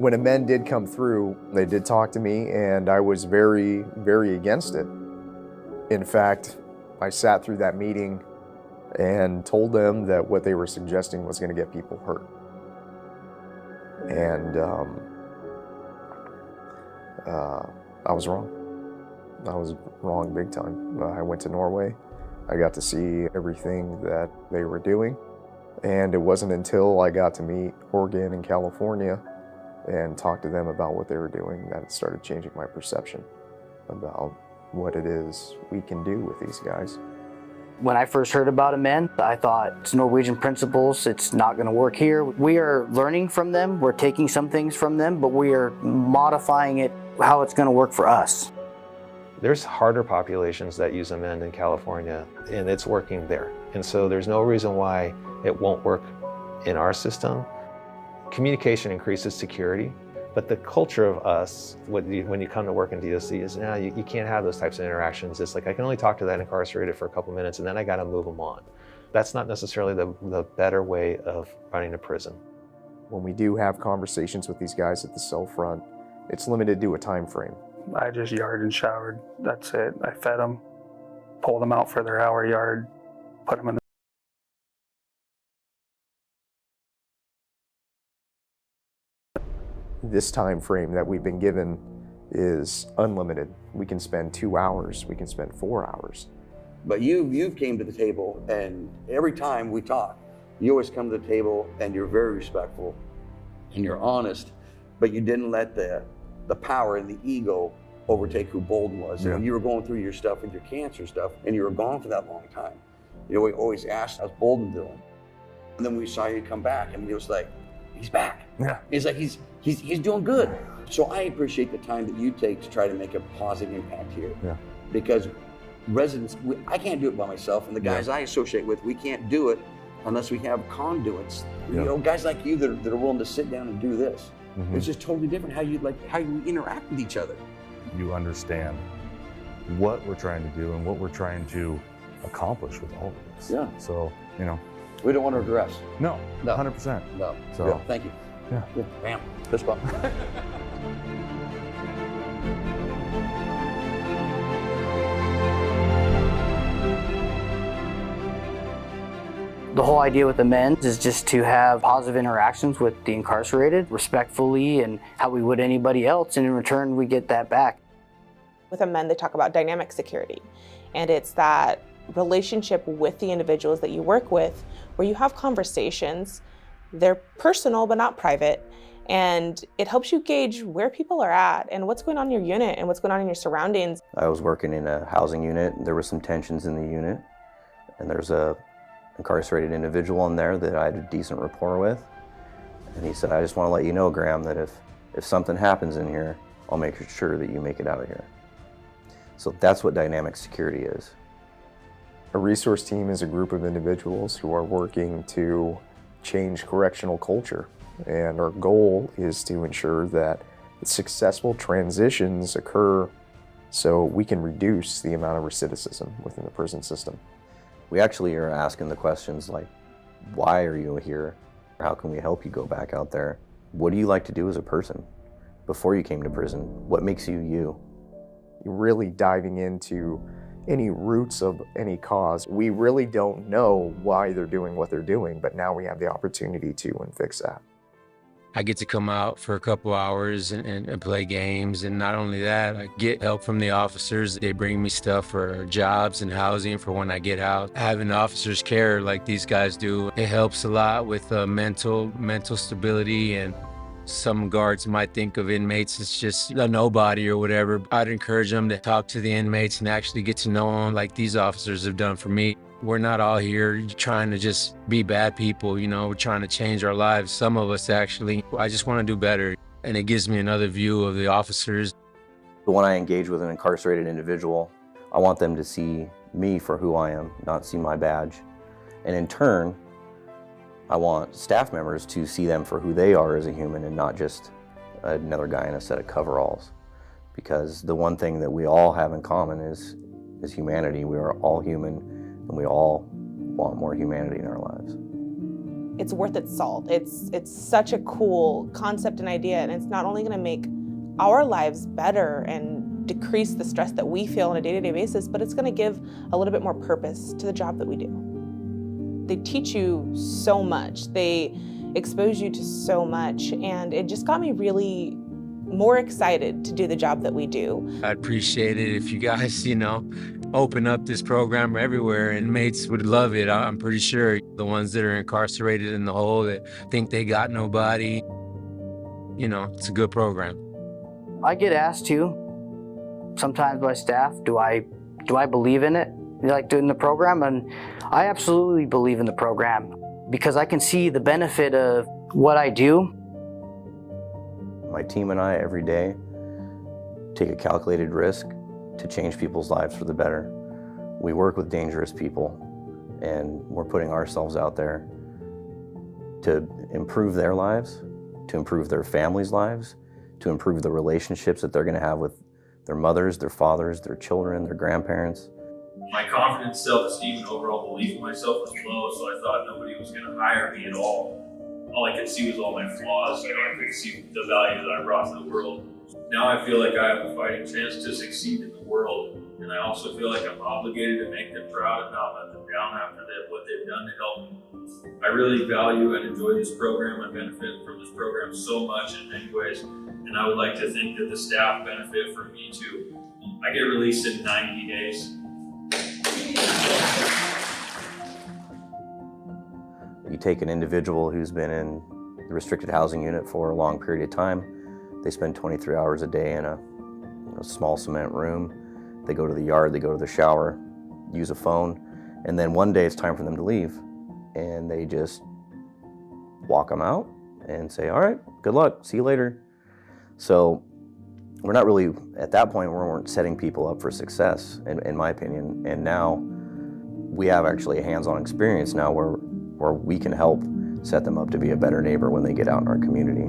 When amend did come through, they did talk to me, and I was very, very against it. In fact, I sat through that meeting and told them that what they were suggesting was going to get people hurt. And I was wrong. I was wrong big time. I went to Norway. I got to see everything that they were doing. And it wasn't until I got to meet Oregon and California and talk to them about what they were doing that it started changing my perception about what it is we can do with these guys. When I first heard about amend, I thought it's Norwegian principles, it's not going to work here. We are learning from them, we're taking some things from them, but we are modifying it how it's going to work for us. There's harder populations that use amend in California, and it's working there. And so there's no reason why it won't work in our system. Communication increases security, but the culture of us, when you come to work in DOC, is you can't have those types of interactions. It's like, I can only talk to that incarcerated for a couple minutes, and then I got to move them on. That's not necessarily the better way of running a prison. When we do have conversations with these guys at the cell front, it's limited to a time frame. I just yard and showered. That's it. I fed them, pulled them out for their hour yard, put them in the This time frame that we've been given is unlimited. We can spend 2 hours, we can spend 4 hours. But you've came to the table, and every time we talk, you always come to the table and you're very respectful and you're honest, but you didn't let the power and the ego overtake who Bolden was. Yeah. And when you were going through your stuff with your cancer stuff, and you were gone for that long time, we always asked, how's Bolden doing? And then we saw you come back, and it was like, he's back. Yeah. He's like, he's doing good. So I appreciate the time that you take to try to make a positive impact here. Yeah. Because residents, I can't do it by myself, and the guys I associate with, we can't do it unless we have conduits. Yeah. Guys like you that are willing to sit down and do this. Mm-hmm. It's just totally different how you interact with each other. You understand what we're trying to do and what we're trying to accomplish with all of this. Yeah. So, We don't want to regress. no, No. 100%. No. So- Yeah, thank you. Yeah. Bam. Fist bump. The whole idea with amends is just to have positive interactions with the incarcerated, respectfully, and how we would anybody else, and in return we get that back. With amend, they talk about dynamic security, and it's that relationship with the individuals that you work with where you have conversations. They're personal but not private, and it helps you gauge where people are at and what's going on in your unit and what's going on in your surroundings. I was working in a housing unit. There were some tensions in the unit, and there's a incarcerated individual in there that I had a decent rapport with, and he said, I just want to let you know, Graham, that if something happens in here, I'll make sure that you make it out of here. So that's what dynamic security is. A resource team is a group of individuals who are working to change correctional culture, and our goal is to ensure that successful transitions occur so we can reduce the amount of recidivism within the prison system. We actually are asking the questions like, why are you here? How can we help you go back out there? What do you like to do as a person before you came to prison? What makes you you? You're really diving into any roots of any cause. We really don't know why they're doing what they're doing, but now we have the opportunity to and fix that. I get to come out for a couple hours and play games. And not only that, I get help from the officers. They bring me stuff for jobs and housing for when I get out. Having officers care like these guys do, it helps a lot with mental stability. And some guards might think of inmates as just a nobody or whatever. I'd encourage them to talk to the inmates and actually get to know them like these officers have done for me. We're not all here trying to just be bad people, we're trying to change our lives. Some of us actually, I just want to do better. And it gives me another view of the officers. But when I engage with an incarcerated individual, I want them to see me for who I am, not see my badge. And in turn, I want staff members to see them for who they are as a human and not just another guy in a set of coveralls. Because the one thing that we all have in common is humanity. We are all human, and we all want more humanity in our lives. it's worth its salt. It's such a cool concept and idea, and it's not only going to make our lives better and decrease the stress that we feel on a day-to-day basis, but it's going to give a little bit more purpose to the job that we do. They teach you so much. They expose you to so much, and it just got me really more excited to do the job that we do. I'd appreciate it if you guys, open up this program everywhere, and mates would love it. I'm pretty sure the ones that are incarcerated in the hole that think they got nobody, it's a good program. I get asked too, sometimes by staff, do I believe in it? Like doing the program? And I absolutely believe in the program because I can see the benefit of what I do. My team and I every day take a calculated risk to change people's lives for the better. We work with dangerous people, and we're putting ourselves out there to improve their lives, to improve their families' lives, to improve the relationships that they're going to have with their mothers, their fathers, their children, their grandparents. My confidence, self-esteem, and overall belief in myself was low, so I thought nobody was going to hire me at all. All I could see was all my flaws. I could see the value that I brought to the world. Now I feel like I have a fighting chance to succeed in the world, and I also feel like I'm obligated to make them proud and not let them down after what they've done to help me. I really value and enjoy this program. I benefit from this program so much in many ways, and I would like to think that the staff benefit from me too. I get released in 90 days. You take an individual who's been in the restricted housing unit for a long period of time. They spend 23 hours a day in a small cement room. They go to the yard, they go to the shower, use a phone, and then one day it's time for them to leave. And they just walk them out and say, all right, good luck, see you later. So we're not really, at that point, we weren't setting people up for success, in my opinion. And now we have actually a hands-on experience now where we can help set them up to be a better neighbor when they get out in our community.